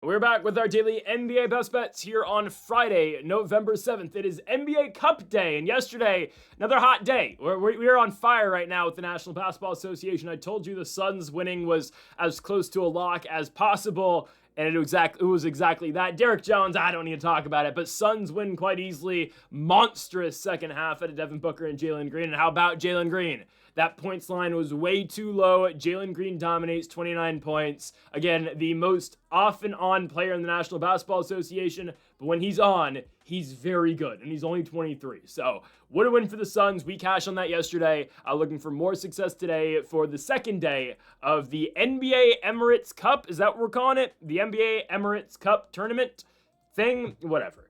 We're back with our daily NBA best bets here on Friday, November 7th. It is NBA Cup Day, and yesterday, another hot day. We're on fire right now with the National Basketball Association. I told you the Suns winning was as close to a lock as possible, and it was exactly that. Derrick Jones, I don't need to talk about it, but Suns win quite easily. Monstrous second half out of Devin Booker and Jaylen Green. And how about Jaylen Green? That points line was way too low. Jaylen Green dominates, 29 points. Again, the most often on player in the National Basketball Association, but when he's on, he's very good, and he's only 23. So, what a win for the Suns. We cashed on that yesterday. Looking for more success today for the second day of the NBA Emirates Cup. Is that what we're calling it? The NBA Emirates Cup tournament thing? Whatever.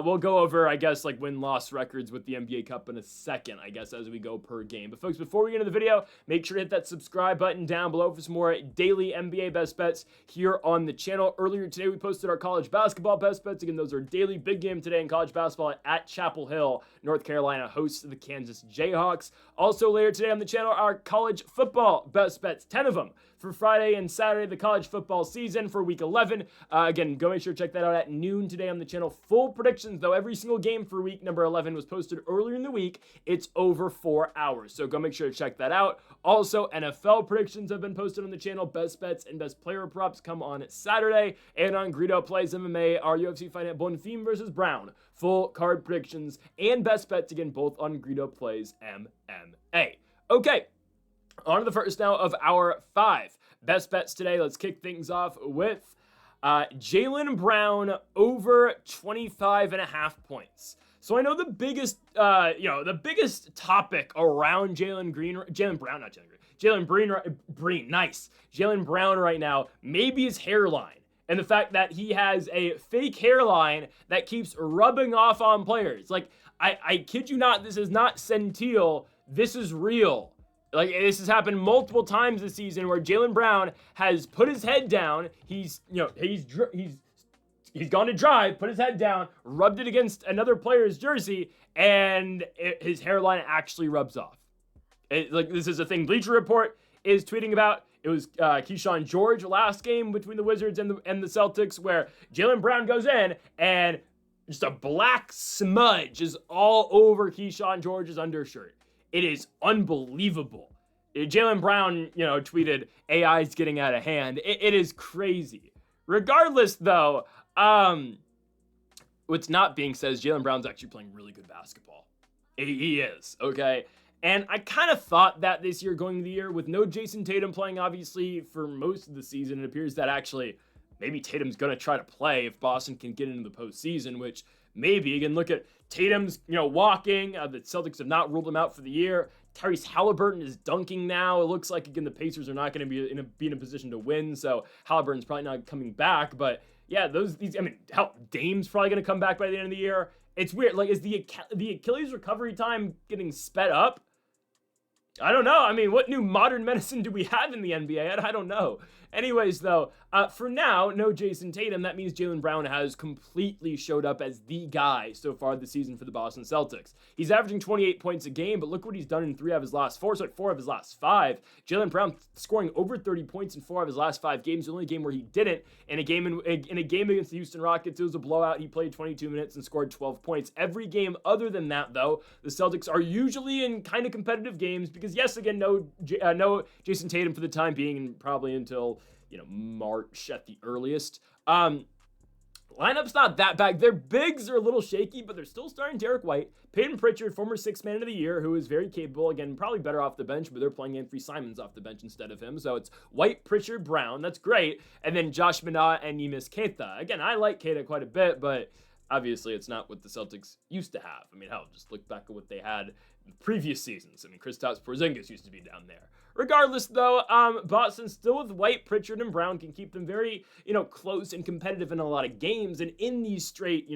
We'll go over, I guess, like win-loss records with the NBA Cup in a second, I guess, as we go per game. But folks, before we get into the video, make sure to hit that subscribe button down below for some more daily NBA best bets here on the channel. Earlier today, we posted our college basketball best bets. Again, those are daily. Big game today in college basketball at Chapel Hill. North Carolina hosts the Kansas Jayhawks. Also later today on the channel, our college football best bets, 10 of them for Friday and Saturday, the college football season for week 11. Again, go make sure to check that out at noon today on the channel. Full predictions, though. Every single game for week number 11 was posted earlier in the week. It's over 4 hours, so go make sure to check that out. Also, NFL predictions have been posted on the channel. Best bets and best player props come on Saturday. And on Greedo Plays MMA, our UFC fight at Bonfim versus Brown. Full card predictions and best bets, again, both on Greedo Plays MMA. Okay. On to the first now of our 5 best bets today. Let's kick things off with Jaylen Brown over 25.5 points. So I know the biggest topic around Jaylen Brown right now may be his hairline. And the fact that he has a fake hairline that keeps rubbing off on players. Like, I kid you not, this is not Sentil. This is real. Like, this has happened multiple times this season where Jaylen Brown has put his head down. He's gone to drive, put his head down, rubbed it against another player's jersey, and his hairline actually rubs off. This is a thing Bleacher Report is tweeting about. It was Keyshawn George last game between the Wizards and the Celtics where Jaylen Brown goes in and just a black smudge is all over Keyshawn George's undershirt. It is unbelievable. Jaylen Brown, tweeted, AI's getting out of hand. It is crazy. Regardless, though, what's not being said is Jaylen Brown's actually playing really good basketball. He is, okay? And I kind of thought that this year going into the year with no Jason Tatum playing, obviously, for most of the season, it appears that actually maybe Tatum's going to try to play if Boston can get into the postseason, which maybe. Again, look at Tatum's, walking. The Celtics have not ruled him out for the year. Tyrese Halliburton is dunking now. It looks like, again, the Pacers are not going to be in a position to win, so Halliburton's probably not coming back. But, yeah, Dame's probably going to come back by the end of the year. It's weird. Like, is the Achilles recovery time getting sped up? I don't know. What new modern medicine do we have in the NBA? I don't know. Anyways, though, for now, no Jason Tatum. That means Jaylen Brown has completely showed up as the guy so far this season for the Boston Celtics. He's averaging 28 points a game, but look what he's done in 4 of his last 5. Jaylen Brown scoring over 30 points in 4 of his last 5 games. The only game where he didn't, in a game against the Houston Rockets, it was a blowout. He played 22 minutes and scored 12 points. Every game other than that, though, the Celtics are usually in kind of competitive games because, yes, again, no Jason Tatum for the time being, and probably until March at the earliest. Lineup's not that bad. Their bigs are a little shaky, but they're still starting Derek White. Peyton Pritchard, former 6th man of the year, who is very capable. Again, probably better off the bench, but they're playing Anthony Simons off the bench instead of him. So it's White, Pritchard, Brown. That's great. And then Josh Minott and Neemias Queta. Again, I like Queta quite a bit, but obviously it's not what the Celtics used to have. Hell, just look back at what they had in previous seasons. Kristaps Porzingis used to be down there. Regardless, though, Boston still with White, Pritchard, and Brown can keep them very, close and competitive in a lot of games. And in these straight,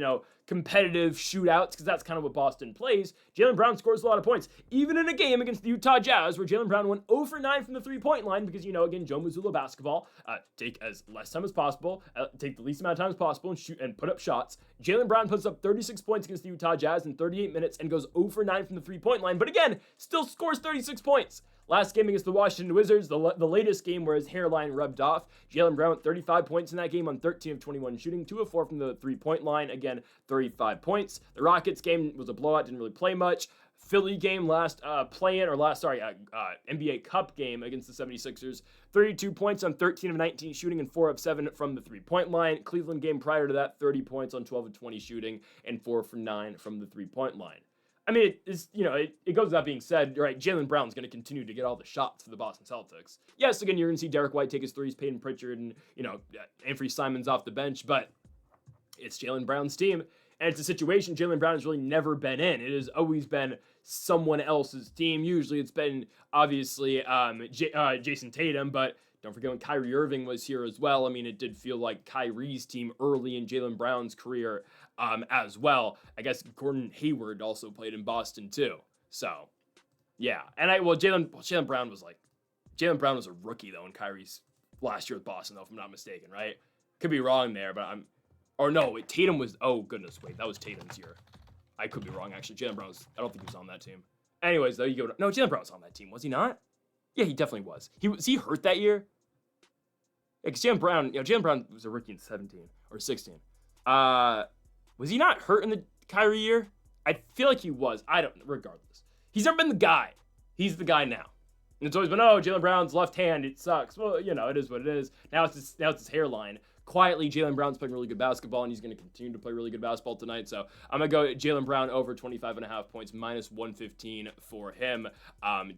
competitive shootouts, because that's kind of what Boston plays, Jaylen Brown scores a lot of points. Even in a game against the Utah Jazz, where Jaylen Brown went 0 for 9 from the three-point line, because, again, Joe Mazzulla basketball, take as less time as possible, take the least amount of time as possible, and shoot and put up shots. Jaylen Brown puts up 36 points against the Utah Jazz in 38 minutes and goes 0 for 9 from the three-point line, but again, still scores 36 points. Last game against the Washington Wizards, the latest game where his hairline rubbed off. Jaylen Brown, 35 points in that game on 13 of 21 shooting, 2 of 4 from the three-point line. Again, 35 points. The Rockets game was a blowout, didn't really play much. Philly game NBA Cup game against the 76ers, 32 points on 13 of 19 shooting and 4 of 7 from the three-point line. Cleveland game prior to that, 30 points on 12 of 20 shooting and 4 for 9 from the three-point line. I mean, it goes without being said, right? Jaylen Brown's going to continue to get all the shots for the Boston Celtics. Yes, again, you're going to see Derek White take his threes, Peyton Pritchard, and, Anthony Simons off the bench, but it's Jaylen Brown's team. And it's a situation Jaylen Brown has really never been in. It has always been someone else's team. Usually it's been, obviously, Jason Tatum, but don't forget when Kyrie Irving was here as well. I mean, it did feel like Kyrie's team early in Jaylen Brown's career as well. I guess Gordon Hayward also played in Boston too. So, yeah. And Jaylen Brown was a rookie, though, in Kyrie's last year with Boston, though, if I'm not mistaken, right? Could be wrong there, but Tatum was, that was Tatum's year. I could be wrong, actually. Jaylen Brown I don't think he was on that team. Anyways, though, Jaylen Brown was on that team, was he not? Yeah, he definitely was. Was he hurt that year? Yeah, because Jaylen Brown was a rookie in 17 or 16. Was he not hurt in the Kyrie year? I feel like he was. Regardless. He's never been the guy. He's the guy now. And it's always been, Jaylen Brown's left hand, it sucks. Well, it is what it is. Now it's his hairline. Quietly, Jaylen Brown's playing really good basketball, and he's going to continue to play really good basketball tonight. So I'm going to go Jaylen Brown over 25.5 points, minus 115 for him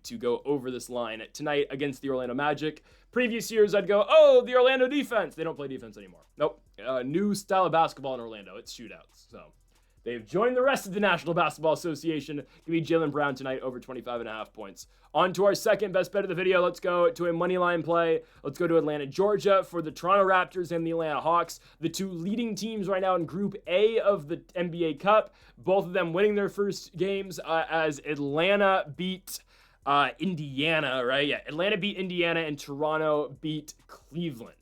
to go over this line tonight against the Orlando Magic. Previous years, I'd go, the Orlando defense. They don't play defense anymore. Nope. New style of basketball in Orlando. It's shootouts. So they've joined the rest of the National Basketball Association. Give me Jaylen Brown tonight over 25.5 points. On to our second best bet of the video. Let's go to a money line play. Let's go to Atlanta, Georgia for the Toronto Raptors and the Atlanta Hawks, the two leading teams right now in Group A of the NBA Cup. Both of them winning their first games as Atlanta beat Indiana, right? Yeah, Atlanta beat Indiana and Toronto beat Cleveland.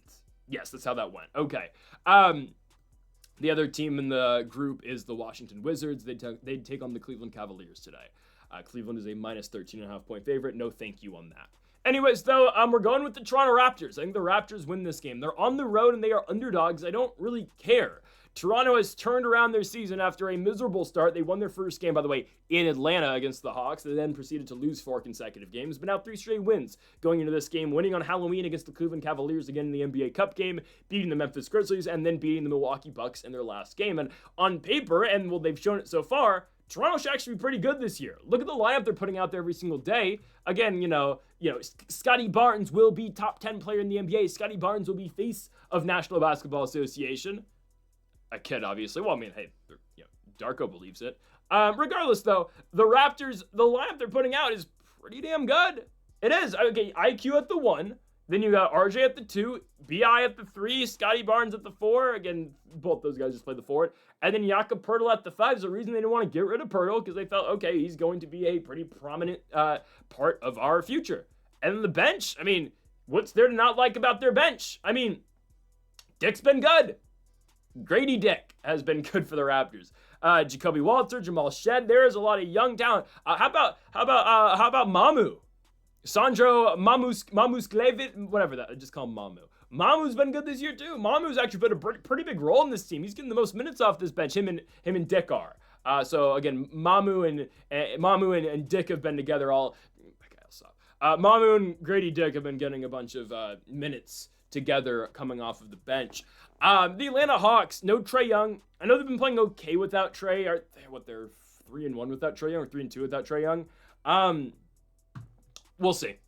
Yes, that's how that went. Okay. The other team in the group is the Washington Wizards. They'd take on the Cleveland Cavaliers today. Cleveland is a minus 13.5 point favorite. No thank you on that. Anyways, though, we're going with the Toronto Raptors. I think the Raptors win this game. They're on the road and they are underdogs. I don't really care. Toronto has turned around their season after a miserable start. They won their first game, by the way, in Atlanta against the Hawks. They then proceeded to lose 4 consecutive games, but now 3 straight wins going into this game, winning on Halloween against the Cleveland Cavaliers again in the NBA Cup game, beating the Memphis Grizzlies, and then beating the Milwaukee Bucks in their last game. And on paper, and they've shown it so far, Toronto should actually be pretty good this year. Look at the lineup they're putting out there every single day. Again, Scotty Barnes will be top 10 player in the NBA. Scotty Barnes will be face of National Basketball Association. A kid, obviously. Well, I mean, hey, Darko believes it. Regardless, though, the Raptors, the lineup they're putting out is pretty damn good. It is. Okay, IQ at the 1. Then you got RJ at the 2, BI at the 3, Scotty Barnes at the 4. Again, both those guys just play the forward. And then Jakob Poeltl at the 5. There's a reason they didn't want to get rid of Poeltl, because they felt, okay, he's going to be a pretty prominent part of our future. And then the bench, I mean, what's there to not like about their bench? I mean, Dick's been good. Grady Dick has been good for the Raptors. Jacoby Walter, Jamal Shed. There is a lot of young talent. How about Mamu? Sandro Mamusklevic, whatever that. Just call him Mamu. Mamu's been good this year too. Mamu's actually played a pretty big role in this team. He's getting the most minutes off this bench. Him and Dick are. So again, Mamu and Dick have been together all. Okay, I'll stop. Mamu and Grady Dick have been getting a bunch of minutes together coming off of the bench. The Atlanta Hawks, no Trae Young. I know they've been playing okay without Trae. They're 3-1 without Trae Young or 3-2 without Trae Young. We'll see.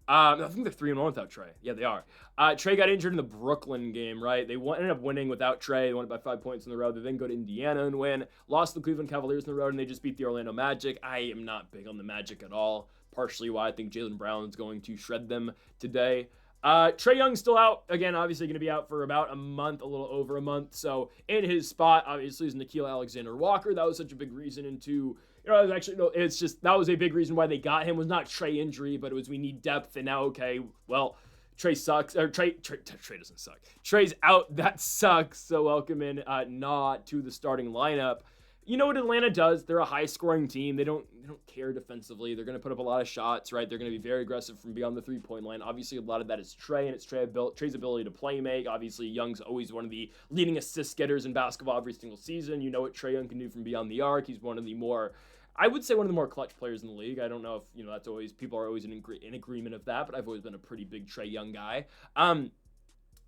I think they're 3-1 without Trae. Yeah, they are. Trae got injured in the Brooklyn game, right? They ended up winning without Trae. They won it by 5 points in the road. They then go to Indiana and win. Lost the Cleveland Cavaliers in the road, and they just beat the Orlando Magic. I am not big on the Magic at all. Partially why I think Jaylen Brown is going to shred them today. Trae Young's still out. Again, obviously going to be out for about a month, a little over a month. So in his spot, obviously, is Nickeil Alexander-Walker. That was such a big reason into... that was a big reason why they got him, was not Trae injury, but it was we need depth, and now, okay, well, Trae sucks, or Trae doesn't suck. Trae's out, that sucks, so welcome in, not to the starting lineup. you know what Atlanta does? They're a high-scoring team. They don't care defensively. They're going to put up a lot of shots, right? They're going to be very aggressive from beyond the three-point line. Obviously, a lot of that is Trae, and it's Trae's ability to play make. Obviously, Young's always one of the leading assist getters in basketball every single season. You know what Trae Young can do from beyond the arc. He's one of the more, I would say, one of the more clutch players in the league. I don't know if, that's always, people are always in agreement of that, but I've always been a pretty big Trae Young guy.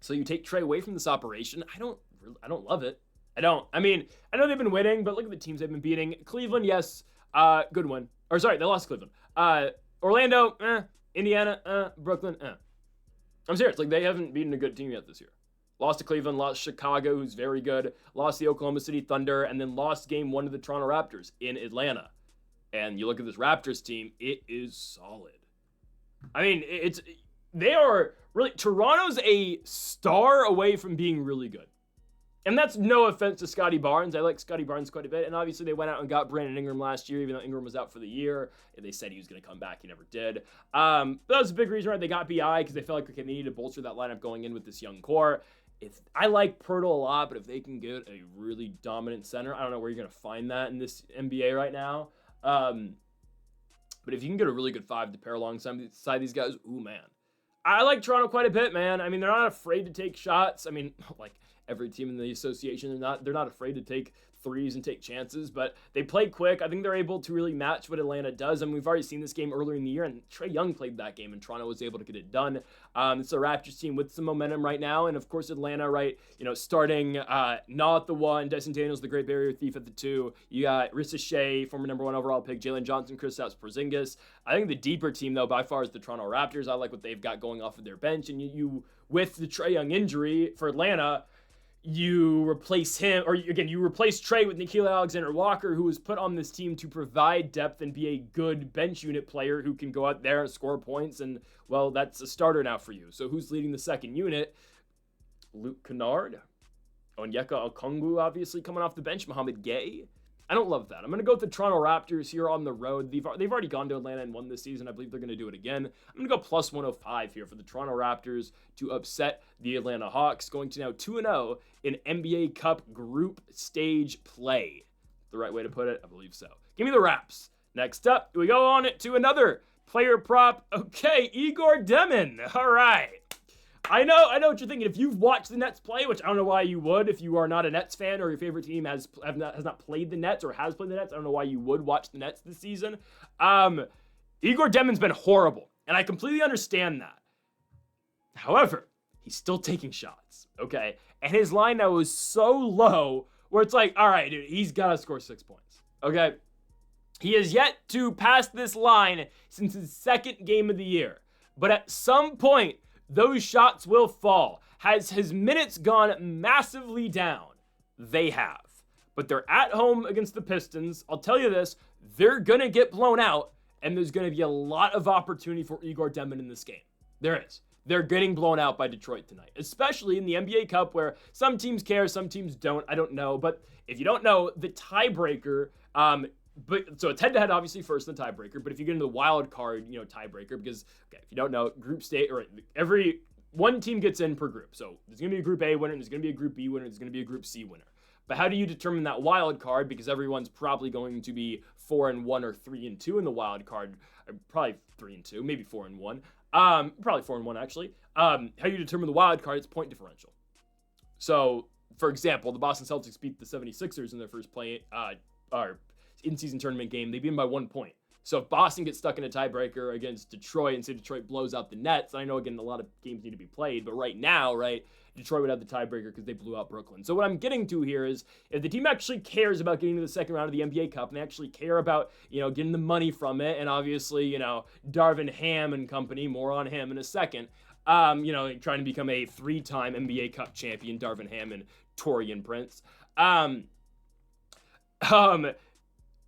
So you take Trae away from this operation. I don't love it. I don't. I mean, I know they've been winning, but look at the teams they've been beating. Cleveland, yes, good one. Or sorry, they lost to Cleveland. Orlando, Indiana, Brooklyn, I'm serious. Like, they haven't beaten a good team yet this year. Lost to Cleveland, lost Chicago, who's very good, lost the Oklahoma City Thunder, and then lost game 1 to the Toronto Raptors in Atlanta. And you look at this Raptors team, it is solid. I mean, they are really, Toronto's a star away from being really good. And that's no offense to Scotty Barnes. I like Scotty Barnes quite a bit. And obviously they went out and got Brandon Ingram last year, even though Ingram was out for the year. And they said he was going to come back. He never did. But that was a big reason why they got BI, because they felt like, okay, they need to bolster that lineup going in with this young core. I like Pirtle a lot, but if they can get a really dominant center, I don't know where you're going to find that in this NBA right now. But if you can get a really good 5 to pair alongside these guys, ooh, man. I like Toronto quite a bit, man. I mean, they're not afraid to take shots. I mean, like every team in the association, they're not afraid to take threes and take chances, but they play quick. I think they're able to really match what Atlanta does. I mean, we've already seen this game earlier in the year, and Trae Young played that game, and Toronto was able to get it done. It's a Raptors team with some momentum right now, and of course Atlanta, right, starting not the 1, Dyson Daniels, the great barrier thief at the 2. You got Risa Shea, former number 1 overall pick, Jalen Johnson, Kristaps Porzingis. I think the deeper team, though, by far is the Toronto Raptors. I like what they've got going off of their bench, and you with the Trae Young injury for Atlanta, you replace him, or again, you replace Trae with Nickeil Alexander-Walker, who was put on this team to provide depth and be a good bench unit player who can go out there and score points, and, well, that's a starter now for you. So who's leading the second unit? Luke Kennard, Onyeka Okongwu, obviously, coming off the bench, Mohamed Gay. I don't love that. I'm going to go with the Toronto Raptors here on the road. They've already gone to Atlanta and won this season. I believe they're going to do it again. I'm going to go plus 105 here for the Toronto Raptors to upset the Atlanta Hawks, going to now 2-0 in NBA Cup group stage play. The right way to put it? I believe so. Give me the Raps. Next up, we go on to another player prop. Okay, Igor Demin. All right. I know what you're thinking. If you've watched the Nets play, which I don't know why you would if you are not a Nets fan or your favorite team has not played the Nets or has played the Nets, I don't know why you would watch the Nets this season. Igor Demin's been horrible, and I completely understand that. However, he's still taking shots, okay? And his line now is so low where it's like, all right, dude, he's got to score 6 points, okay? He has yet to pass this line since his second game of the year. But at some point, those shots will fall. Has his minutes gone massively down? They have. But they're at home against the Pistons. I'll tell you this, they're going to get blown out, and there's going to be a lot of opportunity for Igor Demin in this game. There is. They're getting blown out by Detroit tonight, especially in the NBA Cup where some teams care, some teams don't. I don't know. But if you don't know, the tiebreaker, so it's head-to-head, obviously, first in the tiebreaker. But if you get into the wild card, tiebreaker, because, okay, if you don't know, group state, or every one team gets in per group. So there's going to be a Group A winner, there's going to be a Group B winner, there's going to be a Group C winner. But how do you determine that wild card? Because everyone's probably going to be 4-1 or 3-2 in the wild card. Probably 3-2, maybe 4-1. Probably 4-1, actually. How you determine the wild card, it's point differential. So, for example, the Boston Celtics beat the 76ers in their first play, in-season tournament game. They beat them by 1 point. So if Boston gets stuck in a tiebreaker against Detroit and say Detroit blows out the Nets, I know, again, a lot of games need to be played, but right now, right, Detroit would have the tiebreaker because they blew out Brooklyn. So what I'm getting to here is if the team actually cares about getting to the second round of the NBA Cup and they actually care about, getting the money from it, and obviously, Darvin Ham and company, more on him in a second, trying to become a 3-time NBA Cup champion, Darvin Ham and Taurean Prince.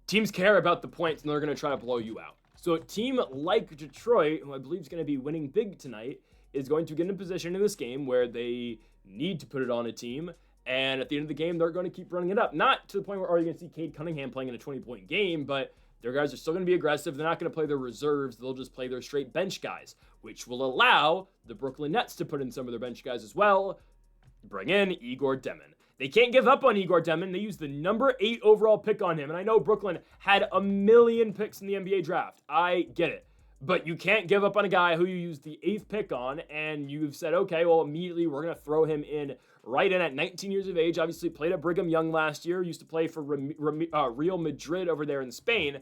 Teams care about the points, and they're going to try to blow you out. So a team like Detroit, who I believe is going to be winning big tonight, is going to get in a position in this game where they need to put it on a team, and at the end of the game, they're going to keep running it up. Not to the point where you're going to see Cade Cunningham playing in a 20-point game, but their guys are still going to be aggressive. They're not going to play their reserves. They'll just play their straight bench guys, which will allow the Brooklyn Nets to put in some of their bench guys as well. Bring in Igor Demin. They can't give up on Igor Demin. They used the number 8 overall pick on him. And I know Brooklyn had a million picks in the NBA draft. I get it. But you can't give up on a guy who you used the 8th pick on, and you've said, okay, well, immediately we're going to throw him in right in at 19 years of age. Obviously played at Brigham Young last year. Used to play for Real Madrid over there in Spain.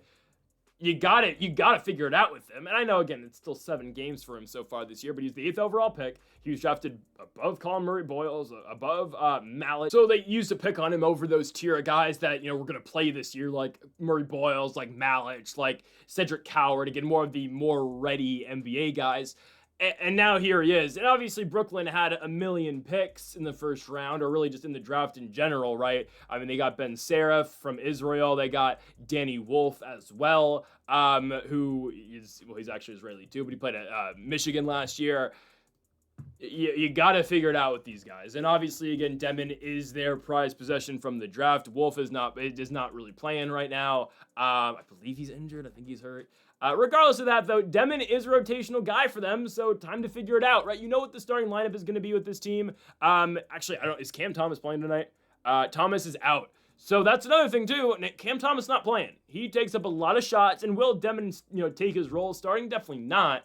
You got to figure it out with him. And I know, again, it's still 7 games for him so far this year, but he's the 8th overall pick. He was drafted above Colin Murray-Boyles, above Malik. So they used to pick on him over those tier of guys that, were going to play this year, like Murray-Boyles, like Malik, like Cedric Coward, again, more of the more ready NBA guys. And now here he is. And obviously Brooklyn had a million picks in the first round, or really just in the draft in general, right? I mean, they got Ben Seraph from Israel. They got Danny Wolf as well, who is, well, he's actually Israeli too, but he played at Michigan last year. You got to figure it out with these guys. And obviously, again, Demin is their prized possession from the draft. Wolf is not really playing right now. I believe he's injured. I think he's hurt. Regardless of that, though, Demin is a rotational guy for them, so time to figure it out, right? You know what the starting lineup is going to be with this team. Actually, is Cam Thomas playing tonight? Thomas is out. So that's another thing, too. Cam Thomas not playing. He takes up a lot of shots, and will Demin, take his role starting? Definitely not.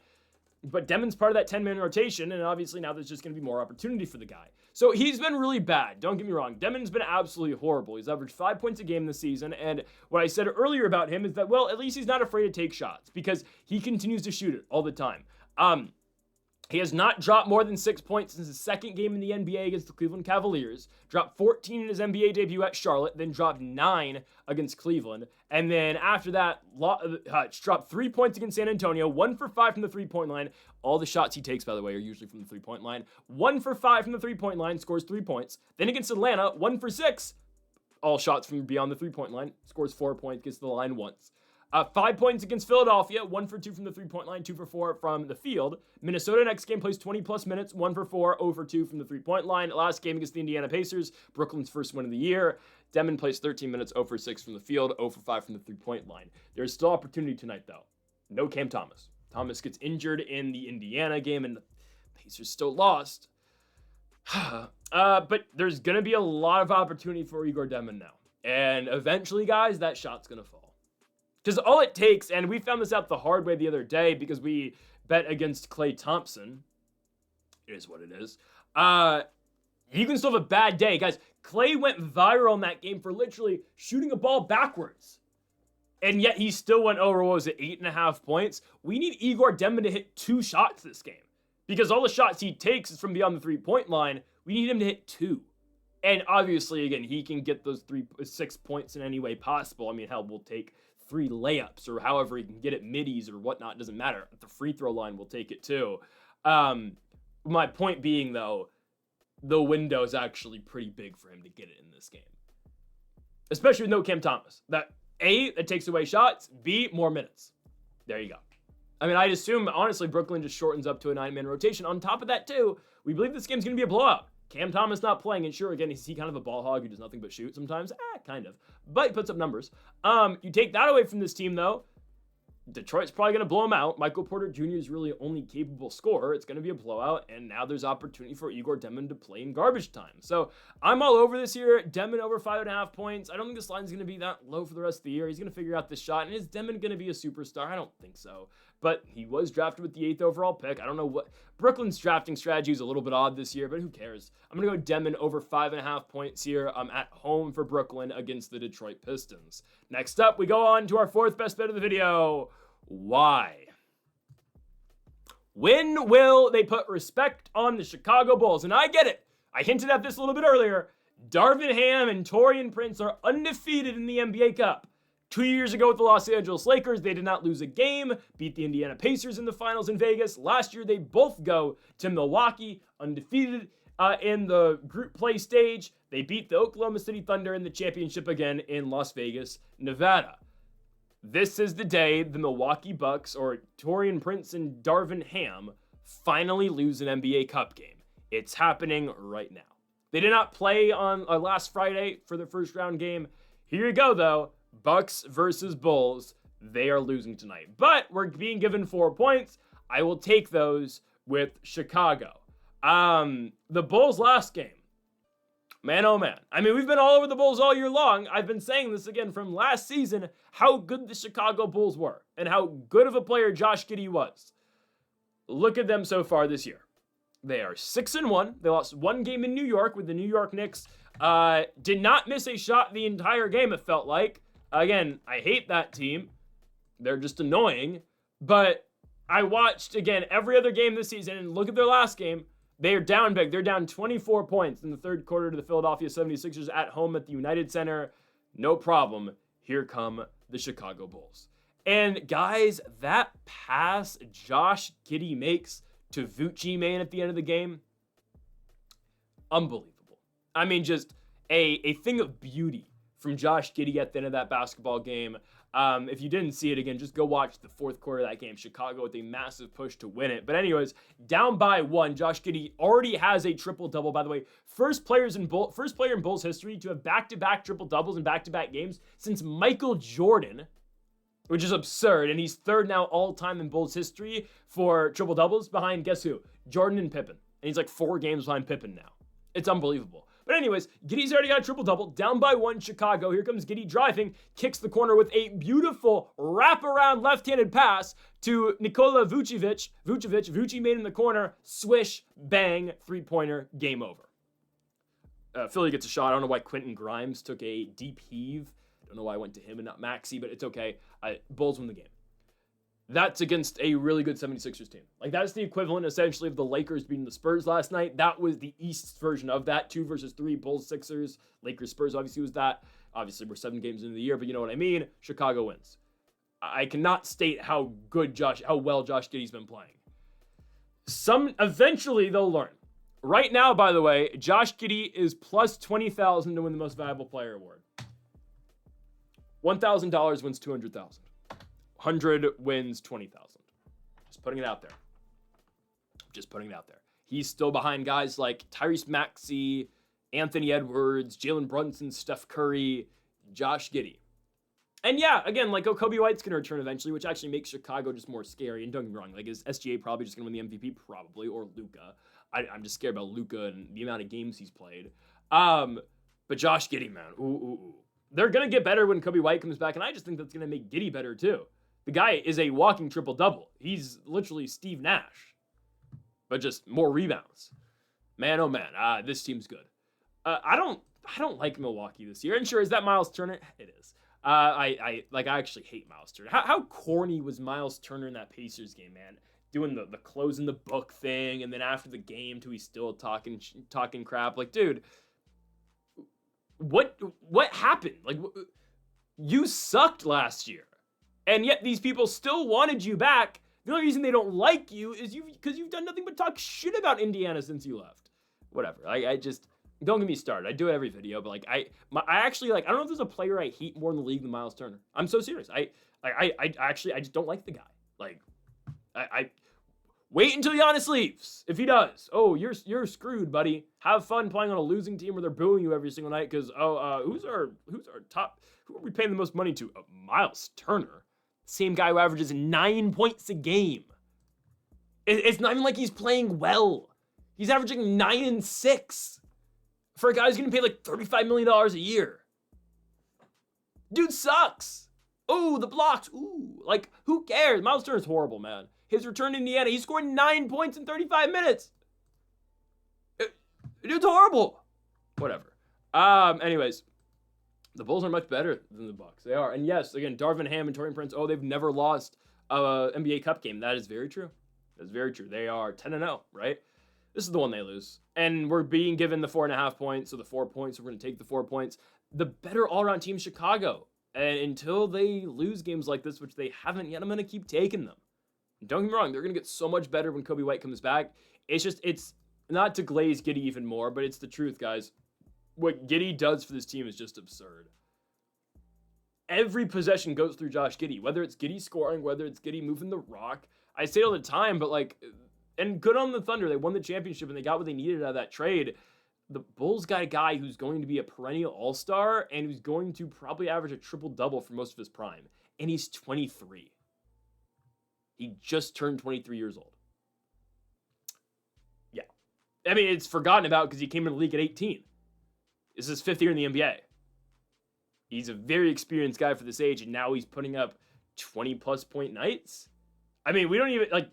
But Demin's part of that 10-man rotation, and obviously now there's just going to be more opportunity for the guy. So he's been really bad. Don't get me wrong. Demin's been absolutely horrible. He's averaged 5 points a game this season, and what I said earlier about him is that, well, at least he's not afraid to take shots because he continues to shoot it all the time. He has not dropped more than 6 points since his second game in the NBA against the Cleveland Cavaliers. Dropped 14 in his NBA debut at Charlotte, then dropped 9 against Cleveland. And then after that, dropped 3 points against San Antonio, 1 for 5 from the three-point line. All the shots he takes, by the way, are usually from the three-point line. 1 for 5 from the three-point line, scores 3 points. Then against Atlanta, 1 for 6, all shots from beyond the three-point line, scores 4 points, gets to the line once. 5 points against Philadelphia, 1 for 2 from the three-point line, 2 for 4 from the field. Minnesota next game plays 20-plus minutes, 1 for 4, 0 for 2 from the three-point line. Last game against the Indiana Pacers, Brooklyn's first win of the year. Demin plays 13 minutes, 0 for 6 from the field, 0 for 5 from the three-point line. There's still opportunity tonight, though. No Cam Thomas. Thomas gets injured in the Indiana game, and the Pacers still lost. But there's going to be a lot of opportunity for Igor Demin now. And eventually, guys, that shot's going to fall. Because all it takes, and we found this out the hard way the other day because we bet against Klay Thompson. It is what it is. You can still have a bad day. Guys, Klay went viral in that game for literally shooting a ball backwards. And yet he still went over, what was it, 8.5 points? We need Igor Demin to hit 2 shots this game. Because all the shots he takes is from beyond the three-point line. We need him to hit 2. And obviously, again, he can get those 6 points in any way possible. I mean, hell, we'll take 3 layups or however he can get it middies or whatnot. It doesn't matter. At the free throw line, we'll take it too. My point being, though, the window is actually pretty big for him to get it in this game. Especially with no Cam Thomas. That takes away shots. B, more minutes. There you go. I mean, I'd assume, honestly, Brooklyn just shortens up to a 9-man rotation. On top of that, too, we believe this game's going to be a blowout. Cam Thomas not playing, and sure, again, is he kind of a ball hog who does nothing but shoot sometimes? Kind of. But he puts up numbers. You take that away from this team, though, Detroit's probably going to blow him out. Michael Porter Jr. is really only capable scorer. It's going to be a blowout, and now there's opportunity for Igor Demin to play in garbage time. So I'm all over this here. Demin over 5.5 points. I don't think this line's going to be that low for the rest of the year. He's going to figure out this shot, and is Demin going to be a superstar? I don't think so. But he was drafted with the 8th overall pick. I don't know what... Brooklyn's drafting strategy is a little bit odd this year, but who cares? I'm going to go Demin over 5.5 points here. I'm at home for Brooklyn against the Detroit Pistons. Next up, we go on to our 4th best bet of the video. Why? When will they put respect on the Chicago Bulls? And I get it. I hinted at this a little bit earlier. Darvin Ham and Taurean Prince are undefeated in the NBA Cup. 2 years ago with the Los Angeles Lakers, they did not lose a game, beat the Indiana Pacers in the finals in Vegas. Last year, they both go to Milwaukee, undefeated in the group play stage. They beat the Oklahoma City Thunder in the championship again in Las Vegas, Nevada. This is the day the Milwaukee Bucks, or Taurean Prince and Darvin Ham, finally lose an NBA Cup game. It's happening right now. They did not play on last Friday for their first round game. Here you go, though. Bucks versus Bulls. They are losing tonight. But we're being given 4 points. I will take those with Chicago. The Bulls' last game Man, oh man. I mean, we've been all over the Bulls all year long. I've been saying this again from last season, how good the Chicago Bulls were and how good of a player Josh Giddey was. Look at them so far this year. They are 6-1. They lost one game in New York with the New York Knicks. Did not miss a shot the entire game, it felt like. Again, I hate that team. They're just annoying. But I watched, again, every other game this season, and look at their last game. They are down big. They're down 24 points in the third quarter to the Philadelphia 76ers at home at the United Center. No problem. Here come the Chicago Bulls. And guys, that pass Josh Giddey makes to Vucci, man, at the end of the game, unbelievable. I mean, just a thing of beauty from Josh Giddey at the end of that basketball game. If you didn't see it again, just go watch the fourth quarter of that game. Chicago with a massive push to win it. But anyways, down by 1. Josh Giddey already has a triple-double, by the way. First player in Bulls history to have back-to-back triple-doubles in back-to-back games since Michael Jordan, which is absurd. And he's third now all-time in Bulls history for triple-doubles behind, guess who? Jordan and Pippen. And he's like 4 games behind Pippen now. It's unbelievable. But anyways, Giddey's already got a triple-double. Down by 1, Chicago. Here comes Giddey driving. Kicks the corner with a beautiful wraparound left-handed pass to Nikola Vucevic. Vucci made in the corner. Swish, bang, three-pointer, game over. Philly gets a shot. I don't know why Quentin Grimes took a deep heave. I don't know why I went to him and not Maxey, but it's okay. Bulls win the game. That's against a really good 76ers team. Like, that's the equivalent, essentially, of the Lakers beating the Spurs last night. That was the East's version of that. 2 versus 3, Bulls, Sixers. Lakers, Spurs, obviously, was that. Obviously, we're 7 games into the year, but you know what I mean. Chicago wins. I cannot state how well Josh Giddey's been playing. Eventually, they'll learn. Right now, by the way, Josh Giddey is plus $20,000 to win the Most Valuable Player award. $1,000 wins $200,000. 100 wins 20,000. Just putting it out there. He's still behind guys like Tyrese Maxey, Anthony Edwards, Jalen Brunson, Steph Curry, Josh Giddey. And yeah, again, like Kobe White's going to return eventually, which actually makes Chicago just more scary. And don't get me wrong, like, is SGA probably just going to win the MVP? Probably, or Luka. I'm just scared about Luka and the amount of games he's played. But Josh Giddey, man, ooh. They're going to get better when Kobe White comes back, and I just think that's going to make Giddey better too. The guy is a walking triple-double. He's literally Steve Nash, but just more rebounds. Man, oh man, this team's good. I don't like Milwaukee this year. And sure, is that Miles Turner? It is. I actually hate Miles Turner. How corny was Miles Turner in that Pacers game, man? Doing the closing the book thing, and then after the game, too, he's still talking crap. Like, dude, what happened? Like, you sucked last year. And yet these people still wanted you back. The only reason they don't like you is because you've done nothing but talk shit about Indiana since you left. Whatever. I just, don't get me started. I do it every video, but like I actually, like, I don't know if there's a player I hate more in the league than Miles Turner. I'm so serious. I just don't like the guy. Like, I wait until Giannis leaves. If he does, oh, you're screwed, buddy. Have fun playing on a losing team where they're booing you every single night because who's our top? Who are we paying the most money to? Miles Turner. Same guy who averages 9 points a game. It's not even like he's playing well. He's averaging 9 and 6 for a guy who's going to pay like $35 million a year. Dude sucks. Oh, the blocks. Ooh, like, who cares? Miles Turner's horrible, man. His return to Indiana, he scored 9 points in 35 minutes. Dude's horrible. Whatever. Anyways. The Bulls are much better than the Bucks. They are. And yes, again, Darvin Ham and Taurean Prince, they've never lost an NBA Cup game. That is very true. That's very true. They are 10-0, right? This is the one they lose. And we're being given the 4.5 points, so the 4 points, we're going to take the 4 points. The better all-around team, Chicago. And until they lose games like this, which they haven't yet, I'm going to keep taking them. Don't get me wrong, they're going to get so much better when Kobe White comes back. It's not to glaze Giddey even more, but it's the truth, guys. What Giddey does for this team is just absurd. Every possession goes through Josh Giddey, whether it's Giddey scoring, whether it's Giddey moving the rock. I say it all the time, but like, and good on the Thunder. They won the championship and they got what they needed out of that trade. The Bulls got a guy who's going to be a perennial all-star and who's going to probably average a triple-double for most of his prime. And he's 23. He just turned 23 years old. Yeah. I mean, it's forgotten about because he came in the league at 18. This is his 5th year in the NBA. He's a very experienced guy for this age, and now he's putting up 20-plus point nights. I mean, we don't even, like,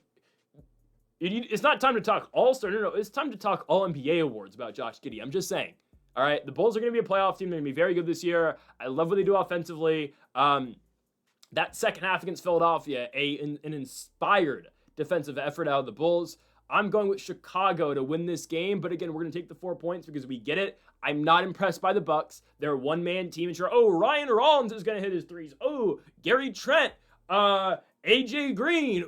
it's not time to talk All-Star. No, it's time to talk All-NBA awards about Josh Giddey. I'm just saying. All right, the Bulls are going to be a playoff team. They're going to be very good this year. I love what they do offensively. That second half against Philadelphia, an inspired defensive effort out of the Bulls. I'm going with Chicago to win this game, but again, we're going to take the 4 points because we get it. I'm not impressed by the Bucks. They're a one-man team. And sure, Ryan Rollins is going to hit his threes. Gary Trent, AJ Green.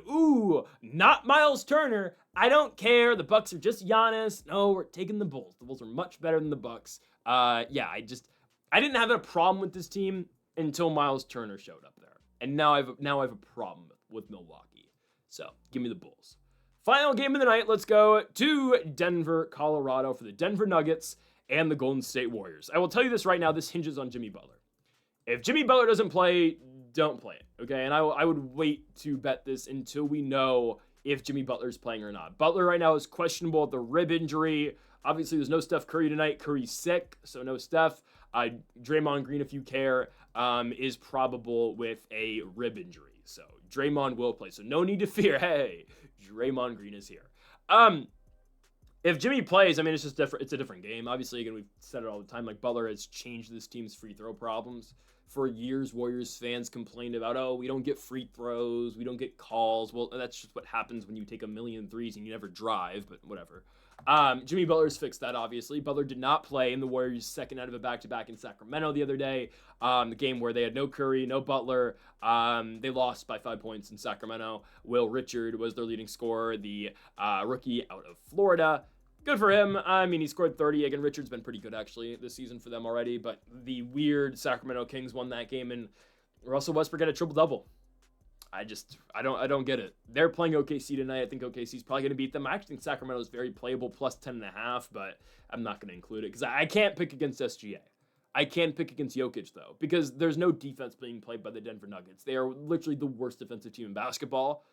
Not Miles Turner. I don't care. The Bucks are just Giannis. No, we're taking the Bulls. The Bulls are much better than the Bucks. I didn't have a problem with this team until Miles Turner showed up there. And now I have a problem with Milwaukee. So, give me the Bulls. Final game of the night, let's go to Denver, Colorado for the Denver Nuggets and the Golden State Warriors. I will tell you this right now, this hinges on Jimmy Butler. If Jimmy Butler doesn't play, don't play it, okay? And I would wait to bet this until we know if Jimmy Butler's playing or not. Butler right now is questionable with the rib injury. Obviously, there's no Steph Curry tonight. Curry's sick, so no Steph. Draymond Green, if you care, is probable with a rib injury. So Draymond will play. So no need to fear. Hey, Draymond Green is here. If Jimmy plays, I mean, it's just different. It's a different game. Obviously, again, we've said it all the time. Like, Butler has changed this team's free throw problems. For years, Warriors fans complained about, we don't get free throws, we don't get calls. Well, that's just what happens when you take a million threes and you never drive, but whatever. Jimmy Butler's fixed that, obviously. Butler did not play in the Warriors' second out of a back-to-back in Sacramento the other day. The game where they had no Curry, no Butler. They lost by 5 points in Sacramento. Will Richard was their leading scorer, the rookie out of Florida. Good for him. I mean, he scored 30. Again, Richard's been pretty good, actually, this season for them already. But the weird Sacramento Kings won that game, and Russell Westbrook had a triple-double. I don't get it. They're playing OKC tonight. I think OKC's probably going to beat them. I actually think Sacramento's very playable, plus 10.5, but I'm not going to include it because I can't pick against SGA. I can pick against Jokic, though, because there's no defense being played by the Denver Nuggets. They are literally the worst defensive team in basketball.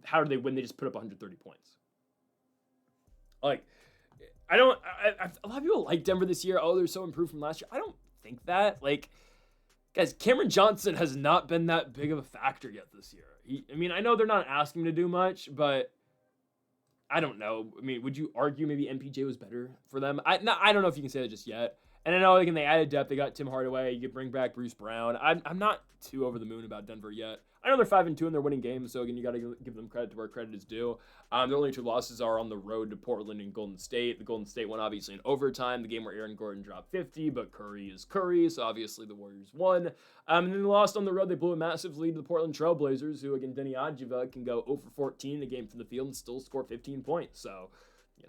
How do they win? They just put up 130 points. Like, a lot of people like Denver this year. They're so improved from last year. I don't think that. Like, guys, Cameron Johnson has not been that big of a factor yet this year. I know they're not asking him to do much, but I don't know. I mean, would you argue maybe MPJ was better for them? I don't know if you can say that just yet. And I know, again, they added depth. They got Tim Hardaway. You could bring back Bruce Brown. I'm not too over the moon about Denver yet. I know they're 5-2 and they're winning games, so again, you got to give them credit to where credit is due. Their only 2 losses are on the road to Portland and Golden State. The Golden State won, obviously, in overtime, the game where Aaron Gordon dropped 50, but Curry is Curry, so obviously the Warriors won. And then they lost on the road. They blew a massive lead to the Portland Trailblazers, who, again, Denny Adjiva can go 0 for 14 in a game from the field and still score 15 points, so...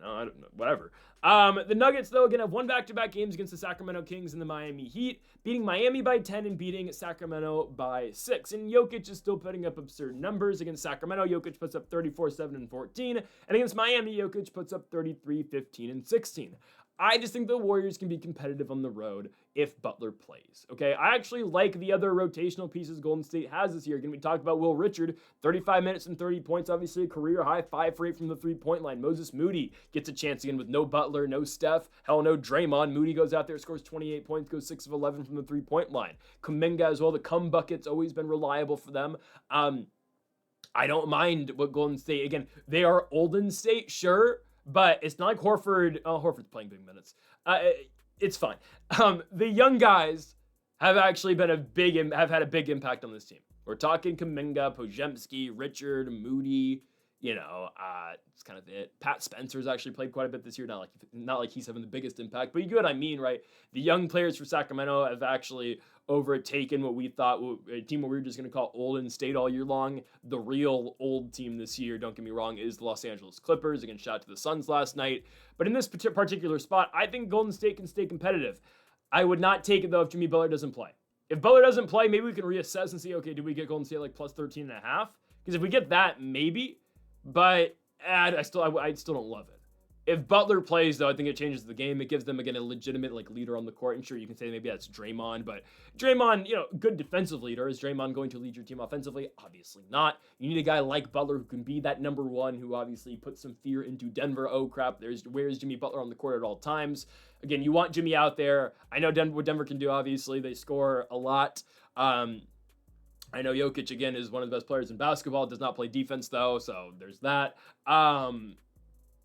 I don't know, whatever. The Nuggets, though, again, have won back-to-back games against the Sacramento Kings and the Miami Heat, beating Miami by 10 and beating Sacramento by 6. And Jokic is still putting up absurd numbers. Against Sacramento, Jokic puts up 34, 7, and 14. And against Miami, Jokic puts up 33, 15, and 16. I just think the Warriors can be competitive on the road if Butler plays, okay? I actually like the other rotational pieces Golden State has this year. Again, we talked about Will Richard, 35 minutes and 30 points, obviously a career high, 5 for 8 from the three-point line. Moses Moody gets a chance again with no Butler, no Steph, hell no Draymond. Moody goes out there, scores 28 points, goes 6 of 11 from the three-point line. Kuminga as well, the come bucket's always been reliable for them. I don't mind what Golden State, again, they are Olden State, sure, but it's not like Horford. Horford's playing big minutes. It's fine. The young guys have actually been have had a big impact on this team. We're talking Kuminga, Podziemski, Richard, Moody. It's kind of it. Pat Spencer's actually played quite a bit this year. Not like he's having the biggest impact, but you get what I mean, right? The young players for Sacramento have actually overtaken what we thought a team we were just going to call Olden State all year long. The real old team this year, don't get me wrong, is the Los Angeles Clippers. Again, shout out to the Suns last night. But in this particular spot, I think Golden State can stay competitive. I would not take it, though, if Jimmy Butler doesn't play. If Butler doesn't play, maybe we can reassess and see, okay, do we get Golden State like plus 13.5? Because if we get that, maybe. But I still don't love it. If Butler plays, though, I think it changes the game. It gives them, again, a legitimate, like, leader on the court. And sure, you can say maybe that's Draymond, but Draymond, good defensive leader. Is Draymond going to lead your team offensively? Obviously not. You need a guy like Butler who can be that number one, who obviously puts some fear into Denver. Oh, crap, where's Jimmy Butler on the court at all times? Again, you want Jimmy out there. I know what Denver can do, obviously. They score a lot. I know Jokic, again, is one of the best players in basketball. Does not play defense, though, so there's that.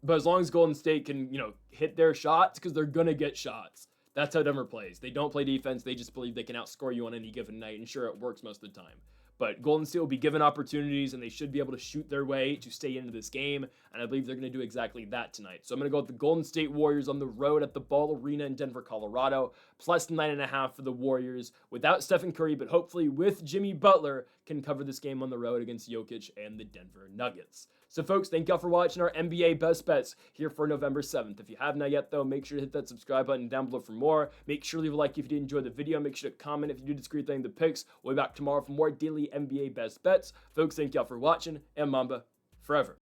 But as long as Golden State can, hit their shots, because they're going to get shots. That's how Denver plays. They don't play defense. They just believe they can outscore you on any given night. And sure, it works most of the time. But Golden State will be given opportunities, and they should be able to shoot their way to stay into this game. And I believe they're going to do exactly that tonight. So I'm going to go with the Golden State Warriors on the road at the Ball Arena in Denver, Colorado. Plus 9.5 for the Warriors. Without Stephen Curry, but hopefully with Jimmy Butler, can cover this game on the road against Jokic and the Denver Nuggets. So, folks, thank y'all for watching our NBA Best Bets here for November 7th. If you have not yet, though, make sure to hit that subscribe button down below for more. Make sure to leave a like if you did enjoy the video. Make sure to comment if you did disagree with any of the picks. We'll be back tomorrow for more daily NBA Best Bets. Folks, thank y'all for watching, and Mamba forever.